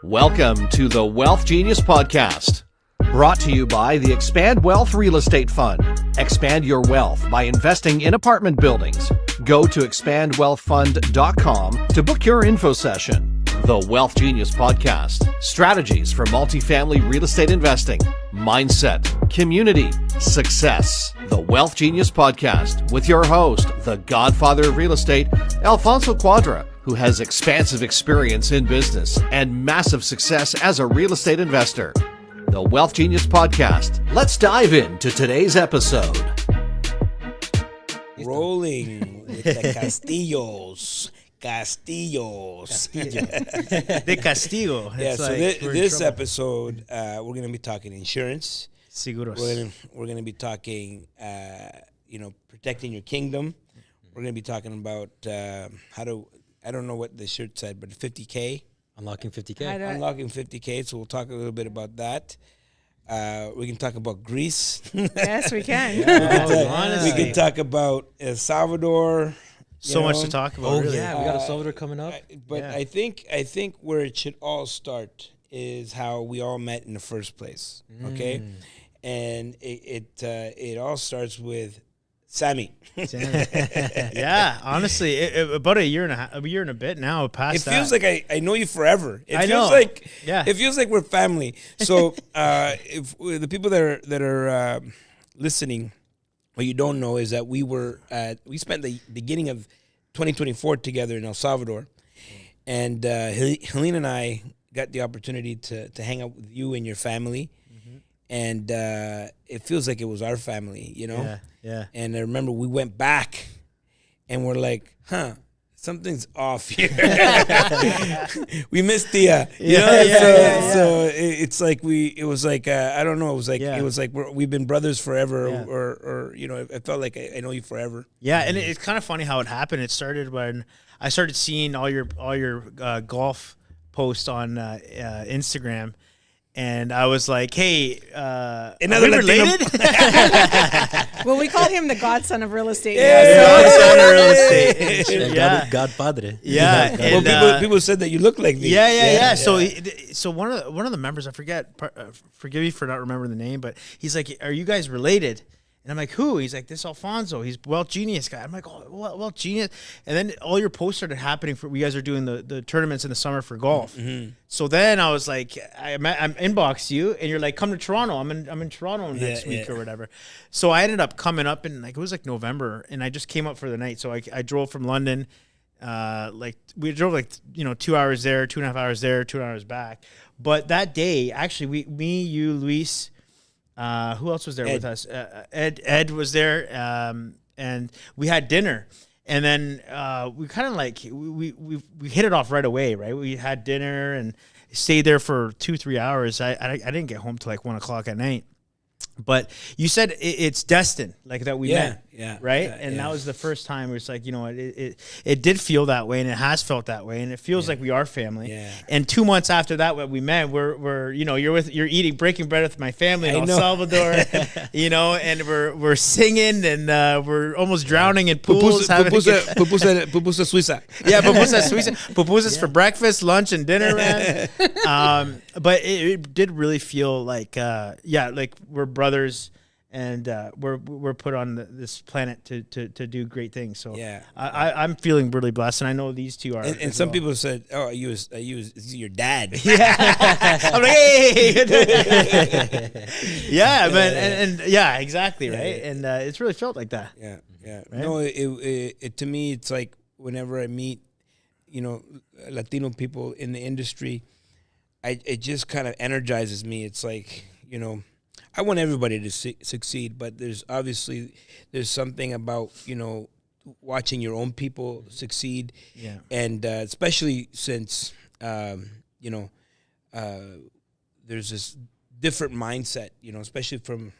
Welcome to the Wealth Genius Podcast, brought to you by the Expand Wealth Real Estate Fund. Expand your wealth by investing in apartment buildings. Go to expandwealthfund.com to book your info session. The Wealth Genius Podcast, strategies for multifamily real estate investing, mindset, community, success. The Wealth Genius Podcast with your host, the godfather of real estate, Alfonso Cuadra, who has expansive experience in business and massive success as a real estate investor. The Wealth Genius Podcast. Let's dive into today's episode. Rolling with the Castillos. Castillos. De Castillo. Yeah, so this episode, we're going to be talking insurance. Seguros. We're going to be talking, protecting your kingdom. We're going to be talking about how to, I don't know what the shirt said, but 50K. Unlocking 50K. Unlocking 50K, so we'll talk a little bit about that. We can talk about Greece. Yes, we can. We can talk about El Salvador. So much to talk about. Oh, really. yeah, we got El Salvador coming up. I think where it should all start is how we all met in the first place. Okay, and it all starts with Sammy. Yeah, honestly, about a year and a bit now past that. It feels like I know you forever. It feels like we're family. So if the people that are listening, what you don't know is that we spent the beginning of 2024 together in El Salvador, and Helene and I got the opportunity to hang out with you and your family, and it feels like it was our family, you know. Yeah. And I remember we went back, and we're like, something's off here. We missed Tia. So it's like it was like I don't know. It was like we've been brothers forever, or I felt like I know you forever. Yeah, and it's kind of funny how it happened. It started when I started seeing all your golf posts on Instagram. And I was like, "Hey, are we related?" Well, we called him the godson of real estate. Godson of real estate. Yeah, Godpadre. Yeah. Well, people said that you look like me. Yeah. So one of the members, I forget. Forgive me for not remembering the name, but he's like, "Are you guys related?" And I'm like, who? He's like, this Alfonso. He's Wealth Genius guy. I'm like, oh, Wealth Genius. And then all your posts started happening for you guys are doing the tournaments in the summer for golf. Mm-hmm. So then I was like, I'm inboxed you, and you're like, come to Toronto. I'm in Toronto next week or whatever. So I ended up coming up in it was like November, and I just came up for the night. So I drove from London. We drove 2 hours there, 2.5 hours there, 2 hours back. But that day, actually, me, you, Luis. Who else was there with us? Ed was there, and we had dinner, and then we kind of we hit it off right away, right? We had dinner and stayed there for 2-3 hours. I didn't get home till like 1 o'clock at night. But you said it's destined, like that we met, right? And that was the first time. It was like, it did feel that way, and it has felt that way, and it feels like we are family. Yeah. And 2 months after that, when we met, we're you're eating breaking bread with my family in El Salvador, and we're singing and we're almost drowning in pools. Pupusa Suiza. Yeah, pupusa Suiza. Pupusas for breakfast, lunch, and dinner, man. But it did really feel like, like we're brothers, and we're put on this planet to do great things. So I'm feeling really blessed, and I know these two are. And some people said, "Oh, you was your dad." Yeah, I'm like, hey, yeah, man, and yeah, exactly, right. And it's really felt like that. Yeah. Right? No, it to me, it's like whenever I meet, Latino people in the industry, it just kind of energizes me. It's like, I want everybody to succeed, but there's something about, watching your own people succeed. Yeah. And especially since, there's this different mindset, especially from,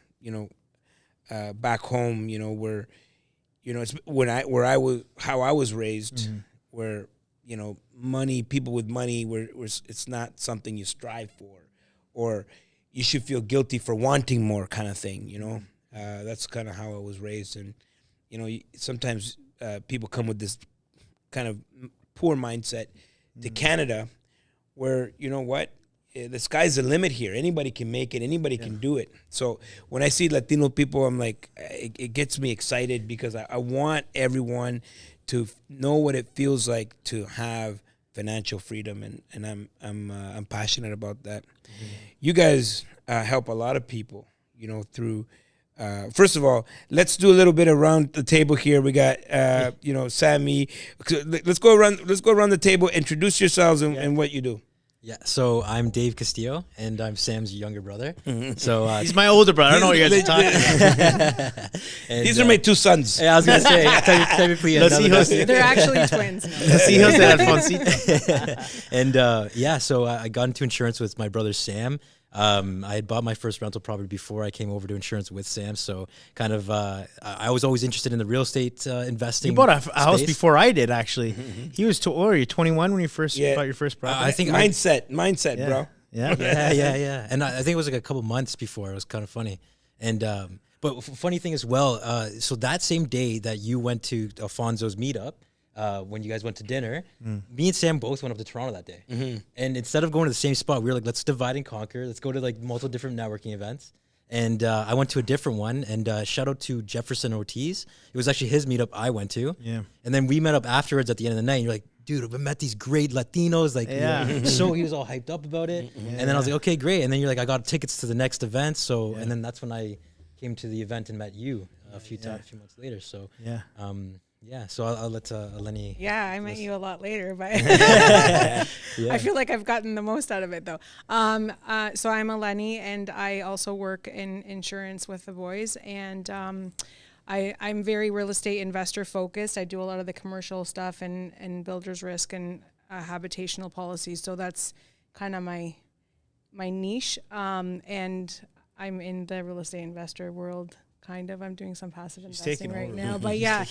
back home, where, it's how I was raised, where, people with money, where it's not something you strive for, or you should feel guilty for wanting more, kind of thing, That's kind of how I was raised. And, sometimes people come with this kind of poor mindset to Canada, where, you know what, the sky's the limit here. Anybody can make it. Anybody can do it. So when I see Latino people, I'm like, it gets me excited because I want everyone to know what it feels like to have financial freedom, and I'm passionate about that. Mm-hmm. You guys help a lot of people, you know, through. First of all, let's do a little bit around the table here. We got, you know, Sammy. Let's go around the table. Introduce yourselves and what you do. Yeah, so I'm Dave Castillo, and I'm Sam's younger brother. So he's my older brother. I don't know what you guys are talking about. These are my two sons. Yeah, I was gonna say technically they're actually twins. Los hijos de Alfonsito. And yeah, so I got into insurance with my brother Sam. I had bought my first rental property before I came over to insurance with Sam, so kind of I was always interested in the real estate investing. You bought a house before I did, actually. He was were you 21 when you first bought your first property? I think mindset, bro. Yeah. And I think it was like a couple months before. It was kind of funny. And but funny thing as well. So that same day that you went to Alfonso's meetup. When you guys went to dinner, me and Sam both went up to Toronto that day. Mm-hmm. And instead of going to the same spot, we were like, let's divide and conquer. Let's go to like multiple different networking events. And I went to a different one. And shout out to Jefferson Ortiz. It was actually his meetup I went to. Yeah. And then we met up afterwards at the end of the night. And you're like, dude, we met these great Latinos. Like, so he was all hyped up about it. Yeah. And then I was like, okay, great. And then you're like, I got tickets to the next event. So, and then that's when I came to the event and met you a few months later. So, yeah, so I'll let Eleni. Yeah, I met you a lot later, but I feel like I've gotten the most out of it, though. So I'm Eleni, and I also work in insurance with the boys, and I'm very real estate investor focused. I do a lot of the commercial stuff and builder's risk and habitational policies, so that's kind of my niche, and I'm in the real estate investor world. Kind of. I'm doing some passive investing right now. But yeah,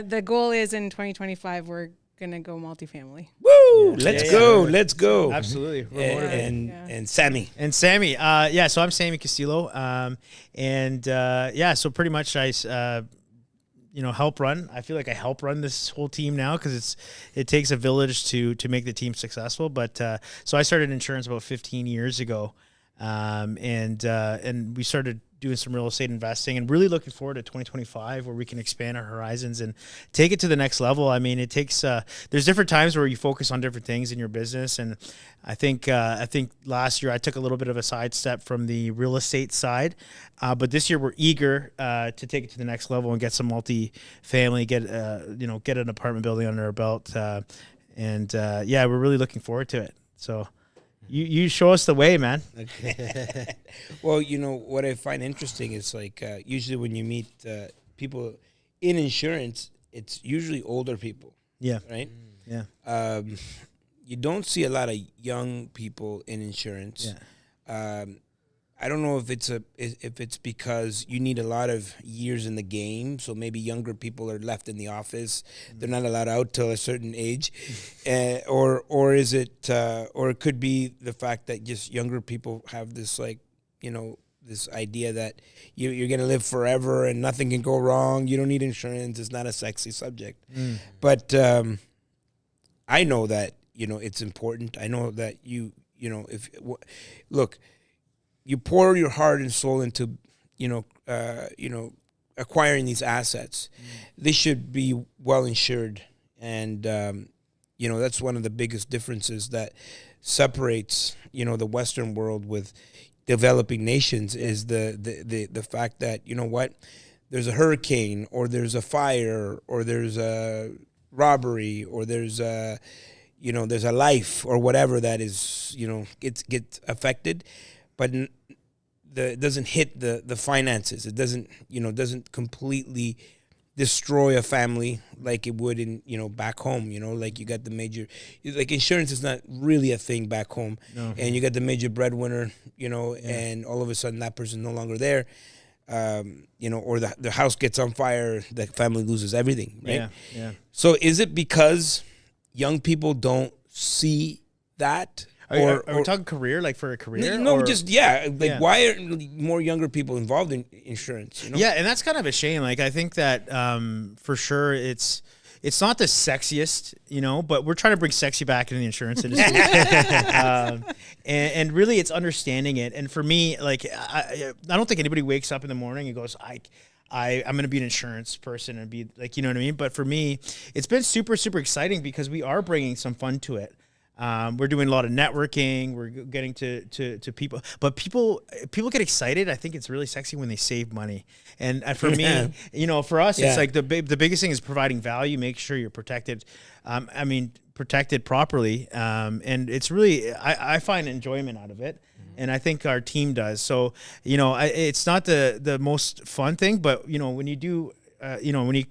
the goal is in 2025, we're going to go multifamily. Woo! Let's go. Absolutely. And Sammy. So I'm Sammy Castillo. So pretty much I help run. I feel like I help run this whole team now because it takes a village to make the team successful. But so I started insurance about 15 years ago. And we started doing some real estate investing and really looking forward to 2025 where we can expand our horizons and take it to the next level. I mean, it takes, there's different times where you focus on different things in your business. And I think last year I took a little bit of a sidestep from the real estate side. But this year we're eager, to take it to the next level and get some multifamily, get an apartment building under our belt. We're really looking forward to it. So, You show us the way, man. Okay. Well, you know, what I find interesting is like usually when you meet people in insurance, it's usually older people. Yeah. Right? Yeah. You don't see a lot of young people in insurance. Yeah. I don't know if it's because you need a lot of years in the game, so maybe younger people are left in the office. They're not allowed out till a certain age, or is it, or it could be the fact that just younger people have this this idea that you're gonna live forever and nothing can go wrong. You don't need insurance. It's not a sexy subject, but I know that it's important. I know that look. You pour your heart and soul into, acquiring these assets. They should be well insured, and that's one of the biggest differences that separates the Western world with developing nations is the fact that there's a hurricane or there's a fire or there's a robbery or there's a life or whatever that is gets affected. But it doesn't hit the finances. It doesn't completely destroy a family like it would in back home. Like you got the major, like insurance is not really a thing back home, and you got the major breadwinner, and all of a sudden that person's no longer there, or the house gets on fire, the family loses everything, right? Yeah. So is it because young people don't see that? Are we talking career, like for a career? No, why are more younger people involved in insurance? Yeah, and that's kind of a shame. Like I think that for sure it's it's not the sexiest, but we're trying to bring sexy back into the insurance industry. And really it's understanding it. And for me, like, I don't think anybody wakes up in the morning and goes, I'm going to be an insurance person and be like, you know what I mean? But for me, it's been super, super exciting because we are bringing some fun to it. We're doing a lot of networking. We're getting to people, but people get excited. I think it's really sexy when they save money. And for me, for us, it's like the biggest thing is providing value, make sure you're protected. Protected properly. And it's really, I find enjoyment out of it. And I think our team does. So, it's not the most fun thing, but when you do, when you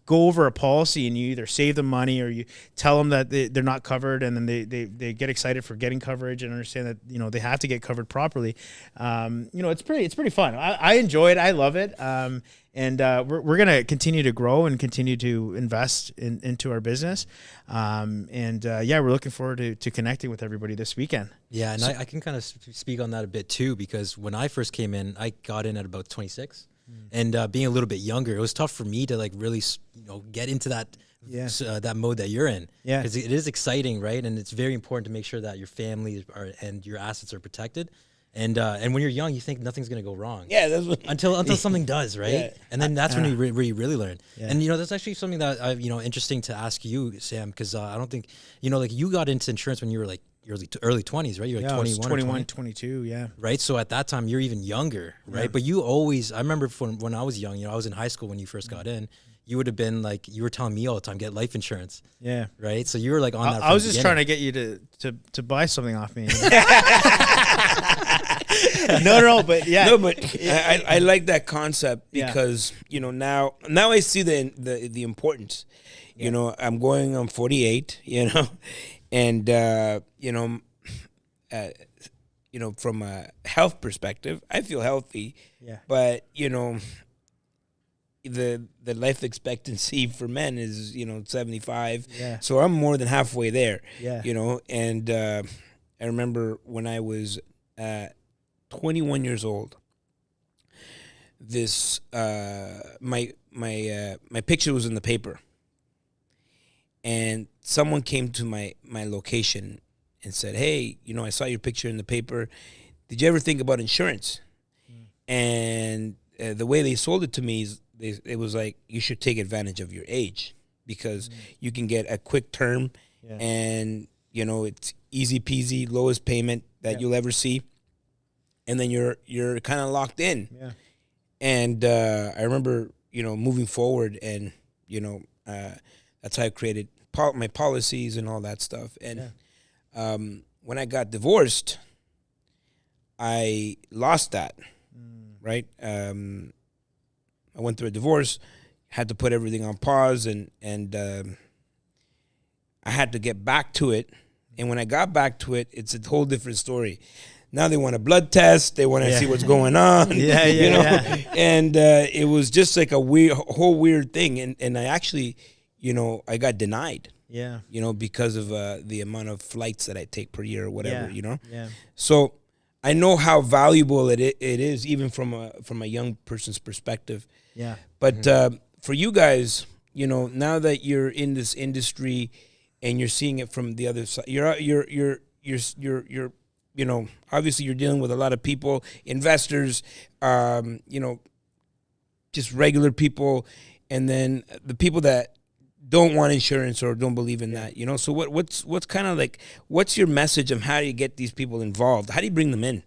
go over a policy and you either save them money or you tell them that they're not covered, and then they get excited for getting coverage and understand that, they have to get covered properly. It's pretty fun. I enjoy it. I love it. And we're going to continue to grow and continue to invest into our business. We're looking forward to connecting with everybody this weekend. Yeah, and I can kind of speak on that a bit too, because when I first came in, I got in at about 26. And being a little bit younger, it was tough for me to like really, get into that that mode that you're in. Yeah, because it is exciting, right? And it's very important to make sure that your family and your assets are protected. And when you're young, you think nothing's gonna go wrong. Yeah, that's what until something does, right? Yeah. And then that's when you really learn. Yeah. And that's actually something that I interesting to ask you, Sam, because I don't think like you got into insurance when you were like early 20s, right? You're like 21, 22, yeah. Right? So at that time, you're even younger, right? Yeah. But you always, I remember when I was young, I was in high school when you first got in, you would have been like, you were telling me all the time, get life insurance. Yeah. Right? So you were like on that. I was just trying to get you to buy something off me. No, but yeah. No, but I like that concept because, now I see the importance. Yeah. I'm going on 48, and from a health perspective, I feel healthy. Yeah. But the life expectancy for men is 75. Yeah. So I'm more than halfway there. Yeah. And I remember when I was 21 years old, this my picture was in the paper. And someone came to my location and said, "Hey, I saw your picture in the paper. Did you ever think about insurance?" And the way they sold it to me is it was like, you should take advantage of your age because you can get a quick term and, it's easy peasy, lowest payment that you'll ever see. And then you're kind of locked in. Yeah. And I remember, moving forward and, that's how I created my policies and all that stuff. And when I got divorced, I lost that, right? I went through a divorce, had to put everything on pause, and I had to get back to it. And when I got back to it, it's a whole different story. Now they want a blood test. They want to see what's going on. And it was just like a whole weird thing. And I actually... I got denied. Yeah. Because of the amount of flights that I take per year or whatever. Yeah. So I know how valuable it is, even from a young person's perspective. Yeah. But for you guys, now that you're in this industry and you're seeing it from the other side, you're obviously you're dealing with a lot of people, investors, just regular people, and then the people that don't want insurance or don't believe in that, So what's kind of like, what's your message of how do you get these people involved? How do you bring them in?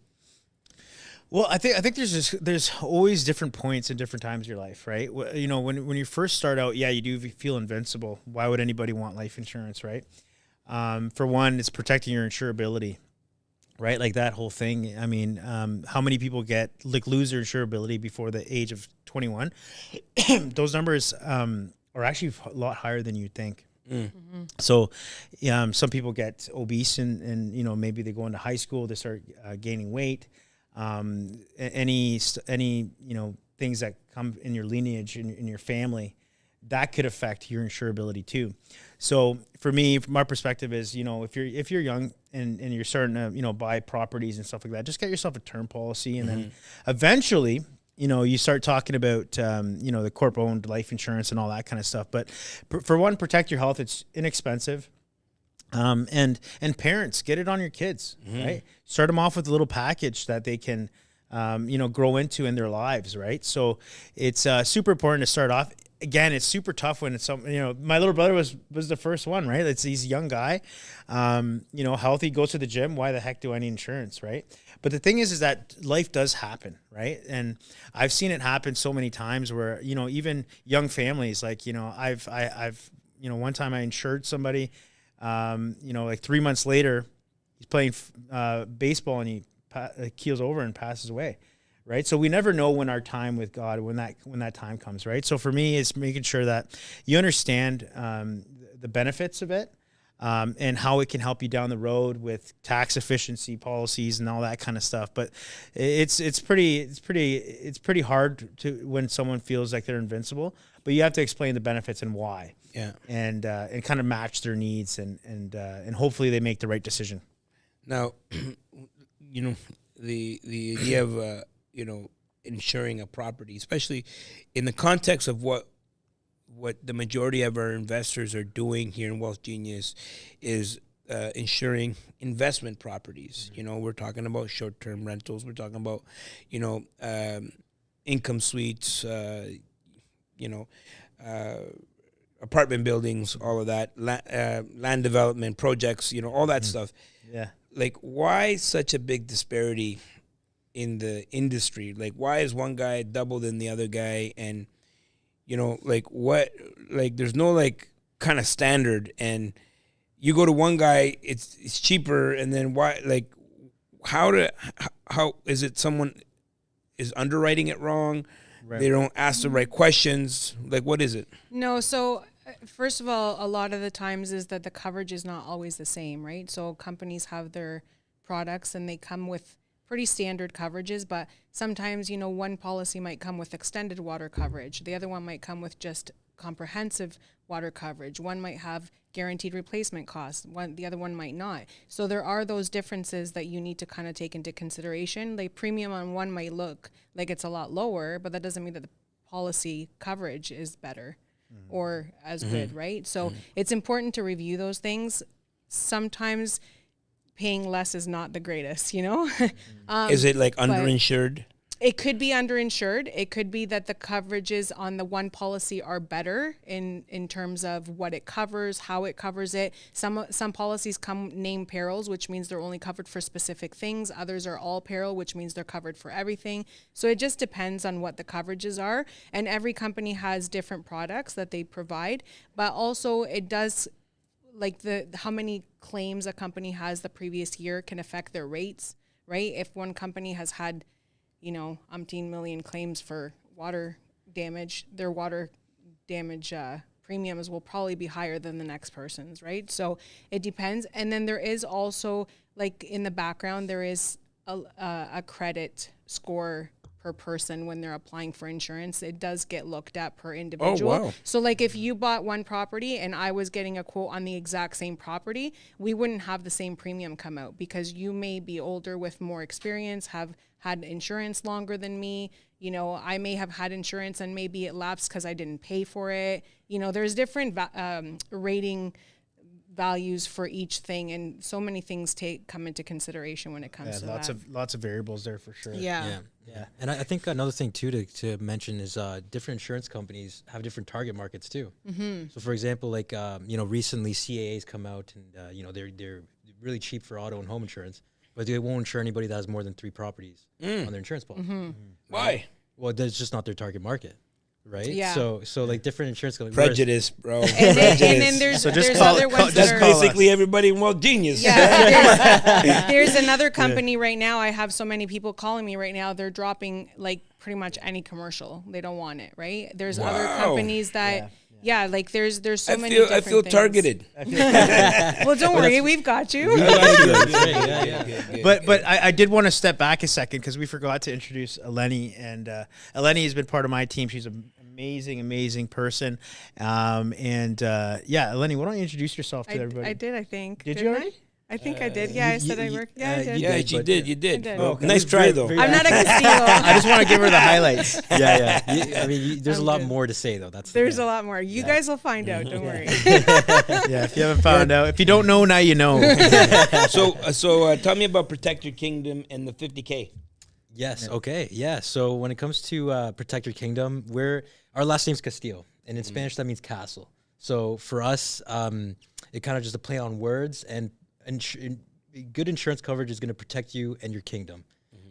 Well, I think there's always different points in different times of your life, right? When you first start out, you do feel invincible. Why would anybody want life insurance, right? For one, it's protecting your insurability, right? Like that whole thing. I mean, how many people lose their insurability before the age of 21? Those numbers are actually a lot higher than you'd think. Mm-hmm. So some people get obese and maybe they go into high school, they start gaining weight. Any things that come in your lineage, in your family, that could affect your insurability too. So for me, from my perspective is, if you're young and you're starting to, buy properties and stuff like that, just get yourself a term policy. And then eventually, you start talking about, the corp-owned life insurance and all that kind of stuff. But for one, protect your health. It's inexpensive. And parents, get it on your kids, right? Start them off with a little package that they can, grow into in their lives, right? So it's super important to start off. Again, it's super tough when it's my little brother was the first one, right? He's a young guy, healthy, goes to the gym. Why the heck do I need insurance, right? But the thing is that life does happen, right? And I've seen it happen so many times where, even young families, I've one time I insured somebody, 3 months later, he's playing baseball and he keels over and passes away, right? So we never know when our time with God, when that time comes, right? So for me, it's making sure that you understand the benefits of it and how it can help you down the road with tax efficiency policies and all that kind of stuff. But it's pretty hard to when someone feels like they're invincible. But you have to explain the benefits and why. Yeah, and kind of match their needs and hopefully they make the right decision. Now, the idea of insuring a property, especially in the context of what the majority of our investors are doing here in Wealth Genius, is insuring investment properties. We're talking about short-term rentals. We're talking about income suites. Apartment buildings, all of that, land development projects, all that stuff. Yeah. Why such a big disparity in the industry? Why is one guy double than the other guy? And, there's no, kind of standard. And you go to one guy, it's cheaper. And then why, how is it someone is underwriting it wrong? Right. They don't ask the right questions. What is it? No, so first of all, a lot of the times is that the coverage is not always the same, right? So companies have their products and they come with pretty standard coverages, but sometimes, one policy might come with extended water coverage. The other one might come with just comprehensive water coverage. One might have guaranteed replacement costs. The other one might not. So there are those differences that you need to kind of take into consideration. Premium on one might look like it's a lot lower, but that doesn't mean that the policy coverage is better or as good, right? So it's important to review those things. Sometimes paying less is not the greatest, Is it underinsured? It could be underinsured. It could be that the coverages on the one policy are better in terms of what it covers, how it covers it. Some policies come named perils, which means they're only covered for specific things. Others are all peril, which means they're covered for everything. So it just depends on what the coverages are. And every company has different products that they provide. But also it does, how many claims a company has the previous year can affect their rates, right? If one company has had umpteen million claims for water damage, their water damage premiums will probably be higher than the next person's, right? So it depends. And then there is also, in the background, there is a credit score per person when they're applying for insurance. It does get looked at per individual. Oh, wow. So if you bought one property and I was getting a quote on the exact same property, we wouldn't have the same premium come out because you may be older with more experience, have had insurance longer than me. I may have had insurance and maybe it lapsed because I didn't pay for it. There's different rating values for each thing, and so many things come into consideration when it comes to lots of variables there for sure. Yeah. And I think another thing too to mention is different insurance companies have different target markets too. So for example, recently CAA's come out and they're really cheap for auto and home insurance, but they won't insure anybody that has more than 3 properties on their insurance policy. Why? Well, that's just not their target market. Right. Yeah. So different insurance companies. Prejudice, bro. And then there's other ones that's that are basically everybody in Wealth Genius. Yeah. There's another company right now. I have so many people calling me right now. They're dropping pretty much any commercial. They don't want it. Right. There's other companies that. Yeah, there's so many different I feel things. targeted. Well, don't worry, we've got you. But I did want to step back a second because we forgot to introduce Eleni, and Eleni has been part of my team. She's an amazing person. Eleni, why don't you introduce yourself to everybody? I did, I think. Did Didn't you already? I think I did. Yeah, I said I worked. Yeah, I did. Yeah, you did. I did. Oh, nice try, though. I'm not a Castillo. I just want to give her the highlights. Yeah. There's a lot more to say, though. There's a lot more. You guys will find out. Don't worry. Yeah, if you haven't found out. If you don't know, now you know. So tell me about Protect Your Kingdom and the 50K. Yes. Okay. Yeah. So when it comes to Protect Your Kingdom, our last name's Castillo, and in Spanish that means castle. So for us, it kind of just a play on words, and good insurance coverage is going to protect you and your kingdom.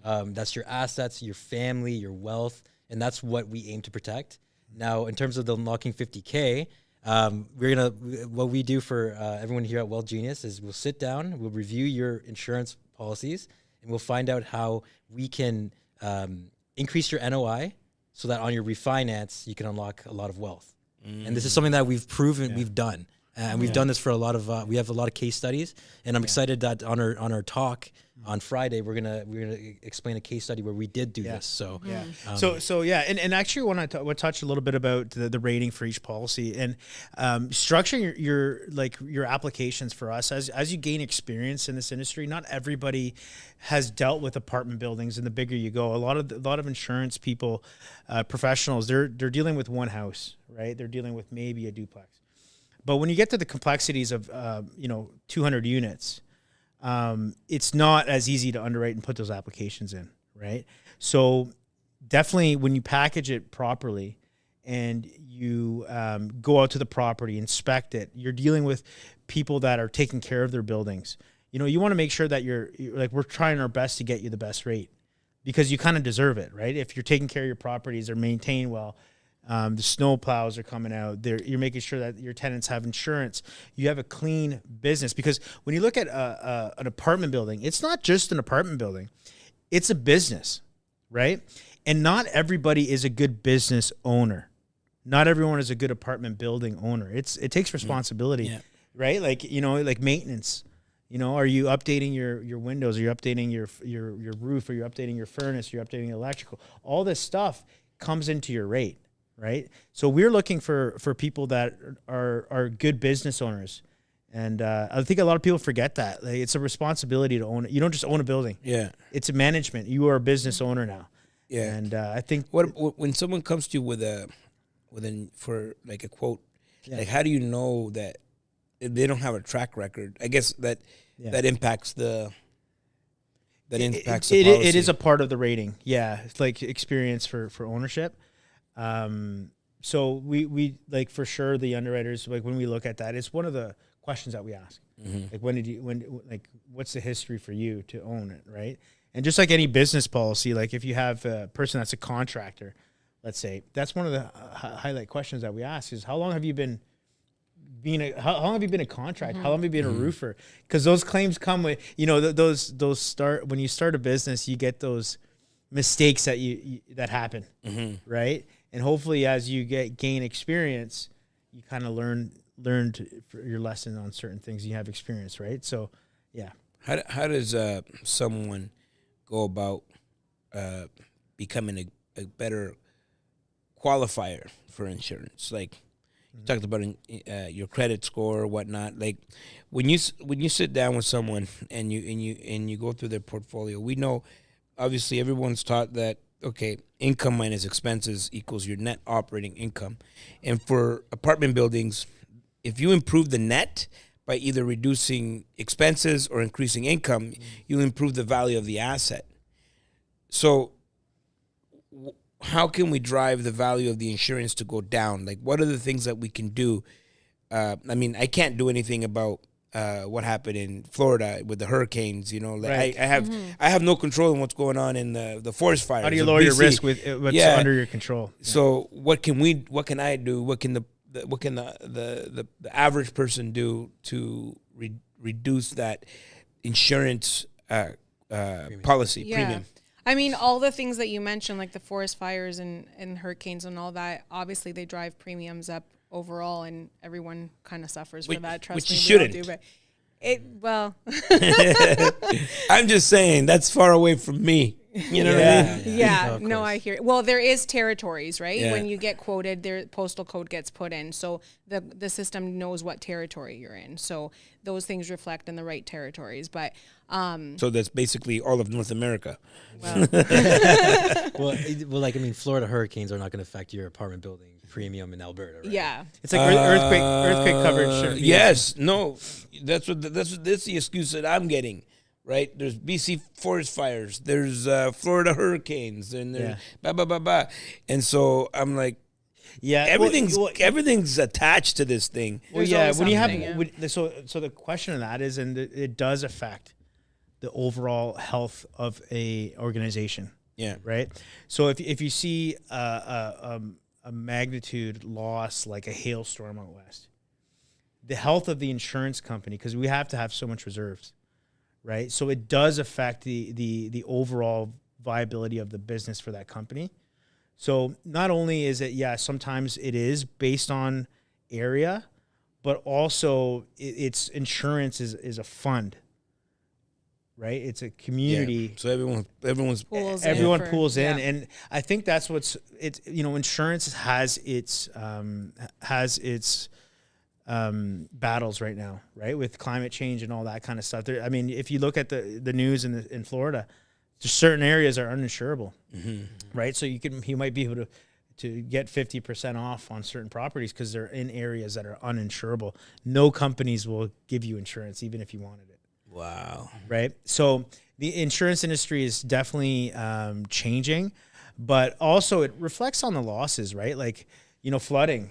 That's your assets, your family, your wealth, and that's what we aim to protect. Now, in terms of the unlocking 50K, what we do for everyone here at Wealth Genius is we'll sit down, we'll review your insurance policies, and we'll find out how we can increase your NOI so that on your refinance, you can unlock a lot of wealth. And this is something that we've proven we've done. And we've done this for a lot of, we have a lot of case studies, and I'm excited that on our talk on Friday, we're gonna explain a case study where we did do this. So and actually want to touch a little bit about the rating for each policy and structuring your applications for us as you gain experience in this industry. Not everybody has dealt with apartment buildings, and the bigger you go, a lot of insurance people, professionals, they're dealing with one house, right? They're dealing with maybe a duplex. But when you get to the complexities of 200 units, it's not as easy to underwrite and put those applications in, right? So definitely when you package it properly and you go out to the property, inspect it, you're dealing with people that are taking care of their buildings. You want to make sure that you're we're trying our best to get you the best rate because you kind of deserve it, right? If you're taking care of your properties, they're maintained well. The snow plows are coming out. You're making sure that your tenants have insurance. You have a clean business because when you look at an apartment building, it's not just an apartment building. It's a business, right? And not everybody is a good business owner. Not everyone is a good apartment building owner. It takes responsibility, right? Like maintenance. Are you updating your windows? Are you updating your roof? Are you updating your furnace? Are you updating electrical? All this stuff comes into your rate. Right. So we're looking for people that are good business owners. And I think a lot of people forget that. Like, it's a responsibility to own it. You don't just own a building. Yeah. It's a management. You are a business owner now. Yeah. And I think when someone comes to you for like a quote, like how do you know that they don't have a track record? I guess that impacts the policy. It is a part of the rating. Yeah. It's like experience for ownership. So we like for sure the underwriters, like when we look at that, it's one of the questions that we ask. Like what's the history for you to own it, right? And just like any business policy, like if you have a person that's a contractor, let's say, that's one of the highlight questions that we ask is how long have you been how long have you been a contractor? How long have you been a roofer? Because those claims come with, those start when you start a business, you get those mistakes that happen, right? And hopefully, as you gain experience, you kind of learned your lesson on certain things. You have experience, right? So, yeah. How does someone go about becoming a better qualifier for insurance? Like you talked about your credit score or whatnot. Like when you sit down with someone and you go through their portfolio, we know obviously everyone's taught that. Okay, income minus expenses equals your net operating income. And for apartment buildings, if you improve the net by either reducing expenses or increasing income, you improve the value of the asset. So how can we drive the value of the insurance to go down? Like, what are the things that we can do? I can't do anything about what happened in Florida with the hurricanes, I have no control on what's going on in the forest fires. How do you lower your risk with what's under your control? Yeah. So what can I do? What can the average person do to reduce that insurance policy premium? All the things that you mentioned, like the forest fires and hurricanes and all that, obviously they drive premiums up overall, and everyone kind of suffers for that. Trust me, you shouldn't. But I'm just saying that's far away from me. You know what I mean? Yeah. No, I hear. Well, there is territories, right? Yeah. When you get quoted, their postal code gets put in, so the system knows what territory you're in. So those things reflect in the right territories. But so that's basically all of North America. well, well, like I mean, Florida hurricanes are not going to affect your apartment building premium in Alberta, right? yeah. It's like earthquake coverage. Shouldn't be Yes, no, that's the excuse that I'm getting. Right, there's BC forest fires, there's Florida hurricanes, and there's and so I'm like, everything's attached to this thing. Well, yeah, when you have so the question of that is, and it does affect the overall health of a organization. Yeah. Right. So if you see a magnitude loss like a hailstorm out west, the health of the insurance company, because we have to have so much reserves. Right. So it does affect the overall viability of the business for that company. So not only is it, sometimes it is based on area, but also it's insurance is a fund, right? It's a community. Yeah. So everyone pulls in. And I think that's insurance has its battles right now, right? With climate change and all that kind of stuff. I mean, if you look at the news in Florida, just certain areas are uninsurable, right? So you might be able to get 50% off on certain properties because they're in areas that are uninsurable. No companies will give you insurance, even if you wanted it. Wow. Right? So the insurance industry is definitely changing, but also it reflects on the losses, right? Like, flooding.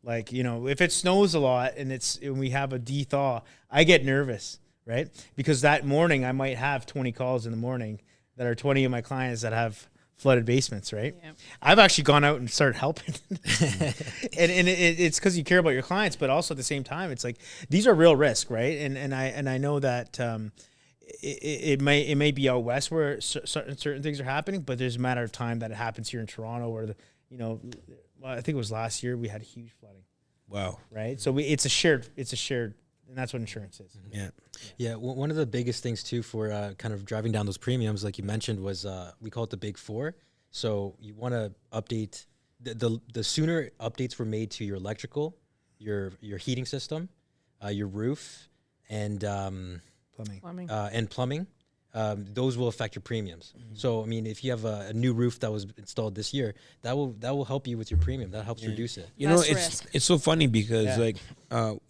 Like, if it snows a lot and we have a de-thaw, I get nervous, right? Because that morning I might have 20 calls in the morning that are 20 of my clients that have flooded basements, right? Yeah. I've actually gone out and started helping. and it's because you care about your clients, but also at the same time, it's like, these are real risk, right? And I know that it may be out west where certain things are happening, but there's a matter of time that it happens here in Toronto where I think it was last year we had huge flooding. Wow. Right. So it's a shared, and that's what insurance is. Yeah. Yeah. One of the biggest things too for kind of driving down those premiums, like you mentioned, was we call it the big four. So you want to update the sooner updates were made to your electrical, your heating system, your roof, and plumbing. Those will affect your premiums. Mm-hmm. So, I mean, if you have a new roof that was installed this year, that will help you with your premium. That helps reduce it. It's so funny because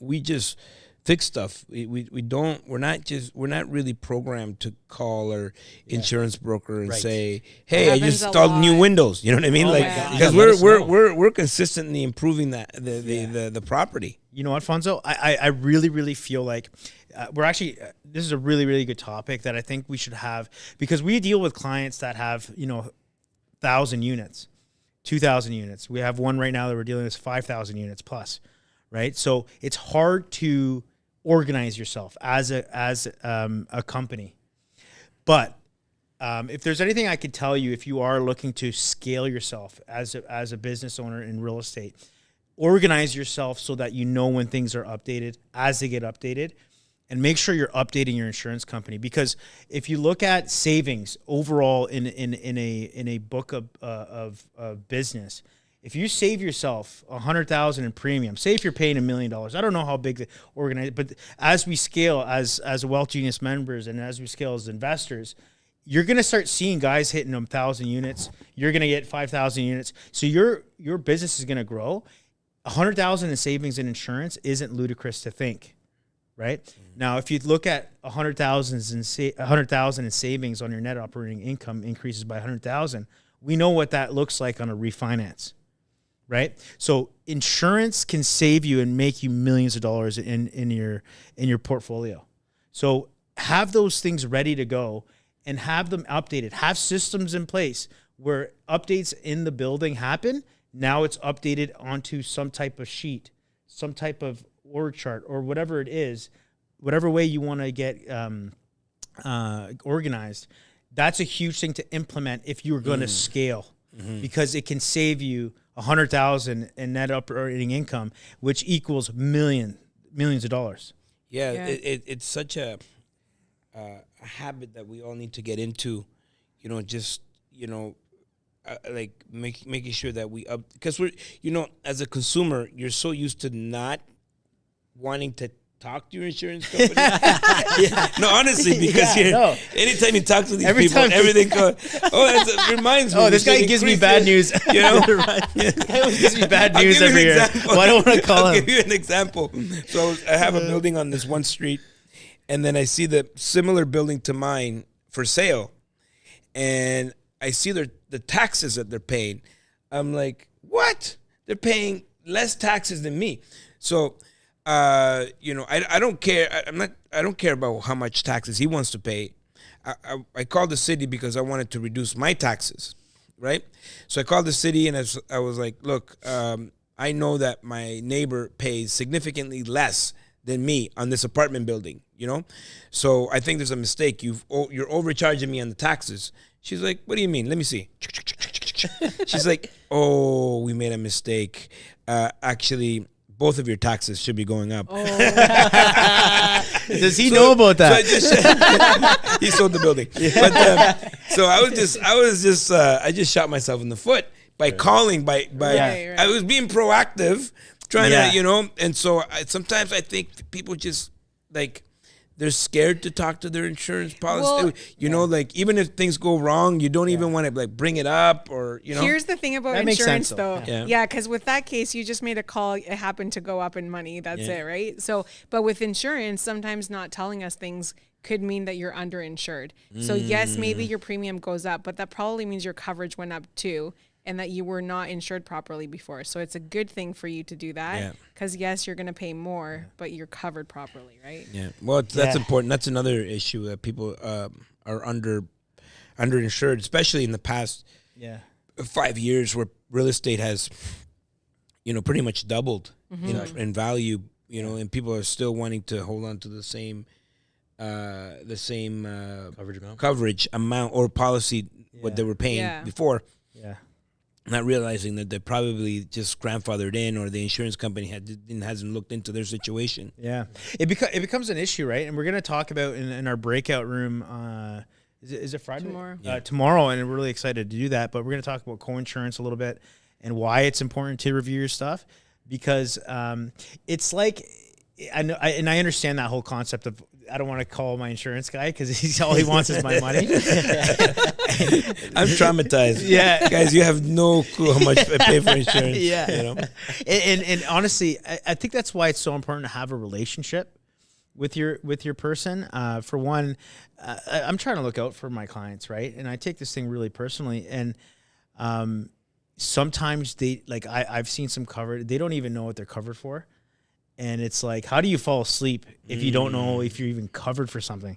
we just fix stuff. We're not really programmed to call our insurance broker and say, "Hey, I just installed new windows." You know what I mean? Because we're consistently improving the property. You know what, Alfonso? I really, really feel like we're actually, this is a really, really good topic that I think we should have, because we deal with clients that have, 1,000 units, 2,000 units. We have one right now that we're dealing with 5,000 units plus, right? So it's hard to organize yourself as a company. But if there's anything I could tell you, if you are looking to scale yourself as a business owner in real estate, organize yourself so that you know when things are updated as they get updated, and make sure you're updating your insurance company. Because if you look at savings overall in a book of business, if you save yourself $100,000 in premium, say if you're paying $1 million, I don't know how big the organization, but as we scale as Wealth Genius members and as we scale as investors, you're going to start seeing guys hitting 1,000 units. You're going to get 5,000 units. So your business is going to grow. 100,000 in savings and insurance isn't ludicrous to think, right? Mm-hmm. Now, if you look at 100,000 in savings on your net operating income increases by 100,000, we know what that looks like on a refinance, right? So insurance can save you and make you millions of dollars in your portfolio. So have those things ready to go and have them updated. Have systems in place where updates in the building happen. Now it's updated onto some type of sheet, some type of org chart, or whatever it is, whatever way you want to get organized. That's a huge thing to implement if you're going to scale, because it can save you 100,000 in net operating income, which equals millions of dollars. Yeah. It's such a habit that we all need to get into. just like making sure that we up, because we're, as a consumer, you're so used to not wanting to talk to your insurance company. No, honestly, because anytime you talk to these people, everything goes, that reminds me. Oh, this guy gives me bad news. He always gives me bad news every year. Well, I don't want to call him. I'll give you an example. So I have a building on this one street, and then I see the similar building to mine for sale, and I see the taxes that they're paying. I'm like, what? They're paying less taxes than me. So, I don't care. I don't care about how much taxes he wants to pay. I called the city because I wanted to reduce my taxes, right? So I called the city and I was like, look, I know that my neighbor pays significantly less than me on this apartment building, So I think there's a mistake. You're overcharging me on the taxes. She's like, what do you mean? Let me see. She's like, oh, we made a mistake. Actually, both of your taxes should be going up. Oh. Does he know about that? So he sold the building. Yeah. But so I just shot myself in the foot by calling. Right. I was being proactive, trying to, and so sometimes I think people just like, they're scared to talk to their insurance policy. Like even if things go wrong, you don't even want to like bring it up or, Here's the thing about that insurance sense, though. Yeah, because with that case, you just made a call. It happened to go up in money. That's it, right? So, but with insurance, sometimes not telling us things could mean that you're underinsured. So yes, maybe your premium goes up, but that probably means your coverage went up too, and that you were not insured properly before. So it's a good thing for you to do that because yes, you're going to pay more, but you're covered properly, right? Yeah. Well, that's important. That's another issue that people are underinsured, especially in the past 5 years, where real estate has, pretty much doubled in value, and people are still wanting to hold on to the same coverage amount or policy what they were paying before. Yeah. Not realizing that they're probably just grandfathered in, or the insurance company hasn't looked into their situation. Yeah, it becomes an issue, right? And we're going to talk about in our breakout room. Is it Friday? Tomorrow. Tomorrow, and we're really excited to do that. But we're going to talk about co-insurance a little bit and why it's important to review your stuff, because it's like I know, and I understand that whole concept of, I don't want to call my insurance guy because all he wants is my money. I'm traumatized. Yeah, guys, you have no clue how much I pay for insurance. And honestly, I think that's why it's so important to have a relationship with your person. For one, I'm trying to look out for my clients, right? And I take this thing really personally. And sometimes I've seen some covered, they don't even know what they're covered for. And it's like, how do you fall asleep if you don't know if you're even covered for something?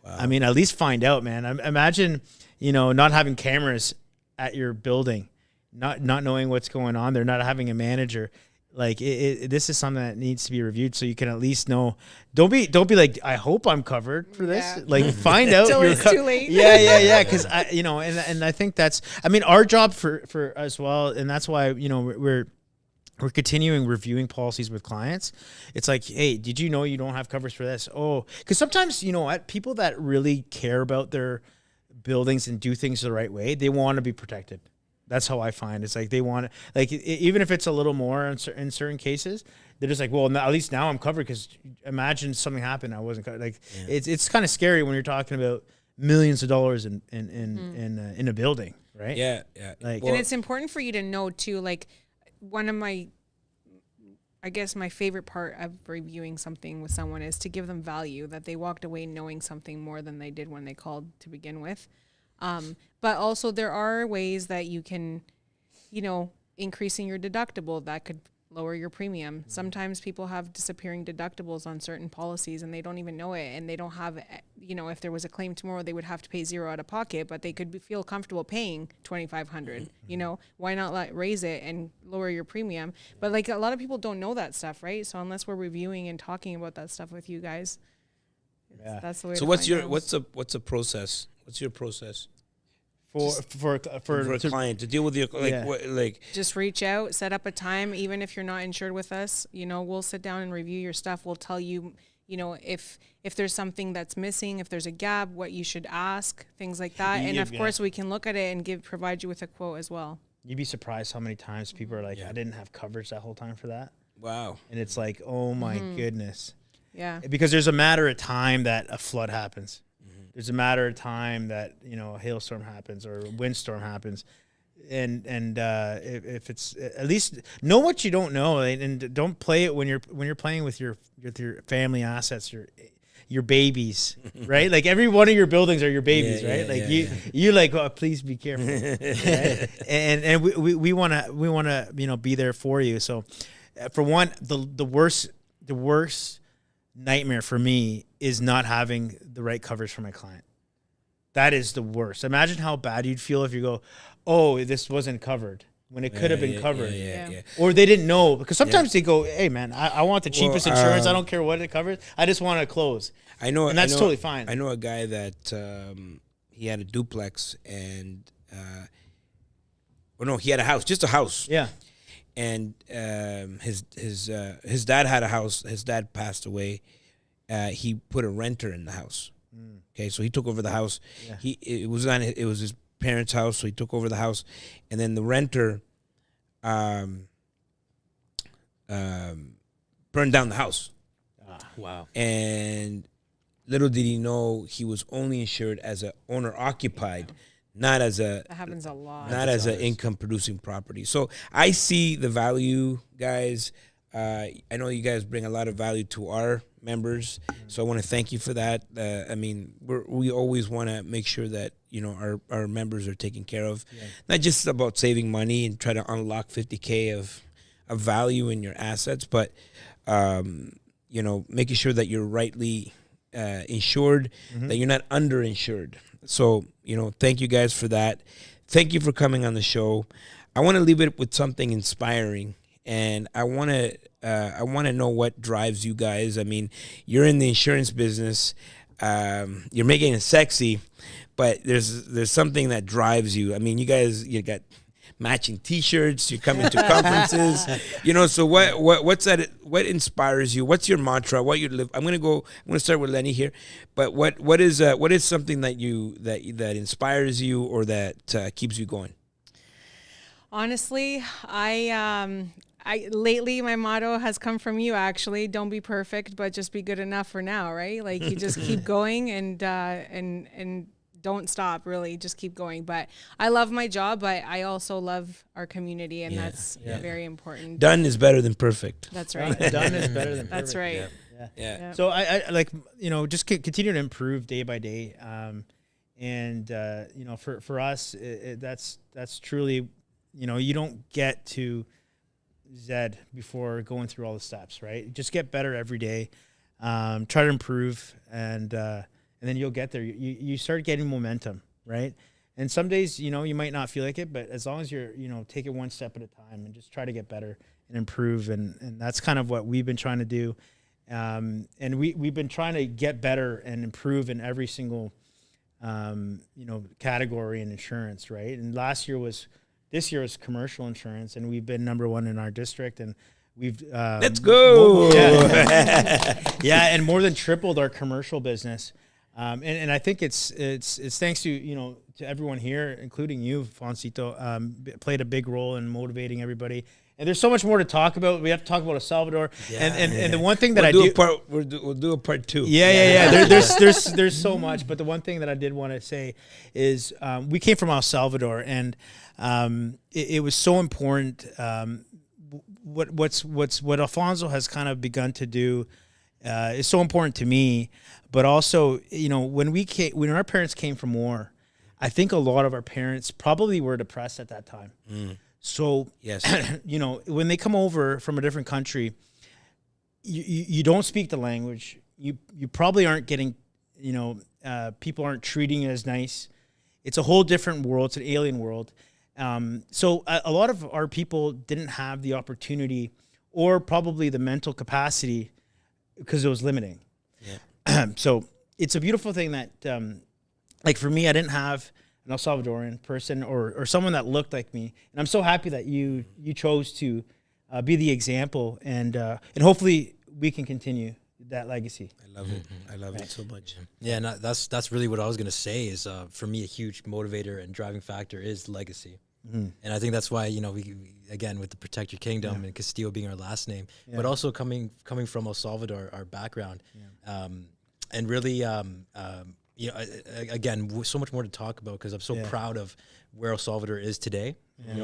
Wow. I mean, at least find out, man. Imagine, not having cameras at your building, not knowing what's going on there, not having a manager. Like this is something that needs to be reviewed, so you can at least know. Don't be like, I hope I'm covered for this. Like, find out. Till it's too late. Yeah. Because and I think that's, our job for as well, and that's why we're continuing reviewing policies with clients. It's like, hey, did you know you don't have coverage for this? Oh, because sometimes, people that really care about their buildings and do things the right way, they want to be protected. That's how I find. It's like they want to, like, even if it's a little more in certain cases, they're just like, well, at least now I'm covered, because imagine something happened, I wasn't covered. Like, it's kind of scary when you're talking about millions of dollars in a building, right? Yeah. Like, and it's important for you to know too, like, one of my favorite part of reviewing something with someone is to give them value, that they walked away knowing something more than they did when they called to begin with. But also there are ways that you can, increasing your deductible that could lower your premium. Mm-hmm. Sometimes people have disappearing deductibles on certain policies and they don't even know it, and they don't have, if there was a claim tomorrow, they would have to pay $0 out of pocket, but they could feel comfortable paying $2,500. Mm-hmm. Why not raise it and lower your premium? But like, a lot of people don't know that stuff, right? So unless we're reviewing and talking about that stuff with you guys, that's the way. So what's the process? What's your process? for a client to deal with your just reach out, set up a time. Even if you're not insured with us, we'll sit down and review your stuff. We'll tell you, if there's something that's missing, if there's a gap, what you should ask, things like that. And of course, we can look at it and provide you with a quote as well. You'd be surprised how many times people are like, I didn't have coverage that whole time for that. Wow. And it's like, oh my goodness. Yeah. Because there's a matter of time that a flood happens. There's a matter of time that, a hailstorm happens or a windstorm happens. And if it's, at least know what you don't know, and don't play it when you're playing with your family assets, your babies, right? Like every one of your buildings are your babies, right? You're like, oh, please be careful. Right? And we want to be there for you. So for one, the worst nightmare for me is not having the right coverage for my client. That is the worst. Imagine how bad you'd feel if you go, oh, this wasn't covered when it could have been covered. Or they didn't know, because sometimes they go, hey man, I want the cheapest insurance. I don't care what it covers. I just want to close. And that's totally fine. I know a guy that he had a duplex and he had a house, just a house. Yeah. And his dad had a house. His dad passed away. He put a renter in the house. Okay, so he took over the house. Yeah. It was his parents' house, so he took over the house, and then the renter burned down the house. Wow! And little did he know he was only insured as an owner occupied. Not as that happens a lot. Not as an income producing property. So I see the value, guys. I know you guys bring a lot of value to our members, so I want to thank you for that. We always want to make sure that our members are taken care of. Not just about saving money and try to unlock $50K of value in your assets, but making sure that you're rightly insured, that you're not underinsured. So, thank you guys for that. Thank you for coming on the show. I want to leave it with something inspiring, and I want to know what drives you guys. I mean, you're in the insurance business. You're making it sexy, but there's something that drives you. I mean, you got matching T-shirts. You're coming to conferences. So what's that? What inspires you? What's your mantra? What you live? I'm gonna start with Eleni here. But what is something that inspires you or that keeps you going? Honestly, I lately my motto has come from you. Actually, don't be perfect, but just be good enough for now. Right? Like you just keep going and don't stop, really. Just keep going. But I love my job, but I also love our community, and that's very important. Done is better than perfect. That's right. Done is better than perfect. That's right. Yeah. So I like, just continue to improve day by day. For us, that's truly, you don't get to Z before going through all the steps, right? Just get better every day. Try to improve, and then you'll get there. You start getting momentum, right? And some days, you might not feel like it, but as long as you're, take it one step at a time and just try to get better and improve. And that's kind of what we've been trying to do. And we've been trying to get better and improve in every single, category in insurance, right? And this year was commercial insurance, and we've been number one in our district, and we've let's go. And more than tripled our commercial business. And I think it's thanks to to everyone here, including you, Foncito, played a big role in motivating everybody. And there's so much more to talk about. We have to talk about El Salvador. And the one thing that we'll do a part 2. There's so much. But the one thing that I did want to say is we came from El Salvador, and it was so important. What Alfonso has kind of begun to do is so important to me. But also, when our parents came from war, I think a lot of our parents probably were depressed at that time. So, yes, when they come over from a different country, you don't speak the language. You probably aren't getting, people aren't treating you as nice. It's a whole different world. It's an alien world. So a lot of our people didn't have the opportunity or probably the mental capacity because it was limiting. Yeah. So it's a beautiful thing that, like for me, I didn't have El Salvadorian person or someone that looked like me. And I'm so happy that you chose to be the example, and hopefully we can continue that legacy. I love it. I love it so much. Yeah, and that's really what I was gonna say. Is for me a huge motivator and driving factor is legacy, and I think that's why we again with the Protect Your Kingdom and Castillo being our last name, but also coming from El Salvador, our background, and really again so much more to talk about because I'm so proud of where El Salvador is today,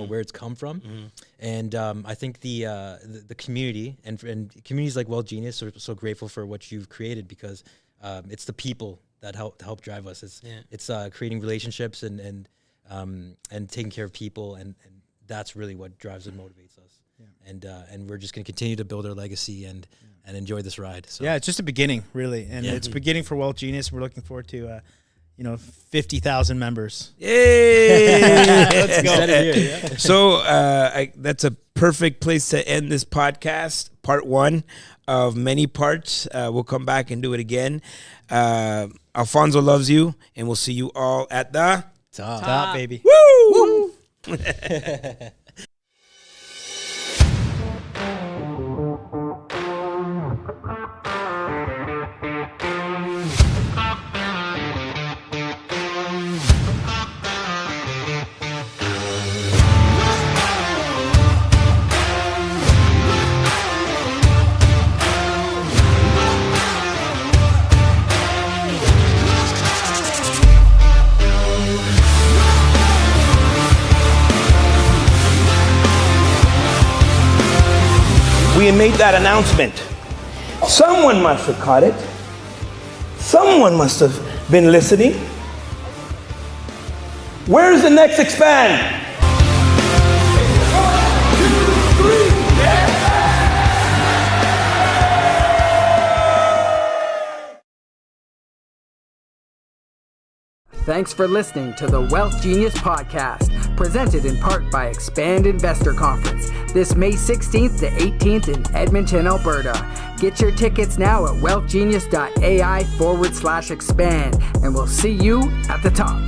where it's come from, and I think the community and communities like Wealth Genius are so grateful for what you've created because it's the people that help drive us. It's creating relationships and taking care of people, and that's really what drives and motivates us. And we're just going to continue to build our legacy and enjoy this ride. So. Yeah, it's just a beginning, really, and it's a beginning for Wealth Genius. We're looking forward to 50,000 members. Yay! Let's go. So that's a perfect place to end this podcast, part 1 of many parts. We'll come back and do it again. Alfonso loves you, and we'll see you all at the top baby. Woo! Woo! We had made that announcement. Someone must have caught it. Someone must have been listening. Where's the next expand? Thanks for listening to the Wealth Genius Podcast, presented in part by Expand Investor Conference, this May 16th to 18th in Edmonton, Alberta. Get your tickets now at wealthgenius.ai/expand, and we'll see you at the top.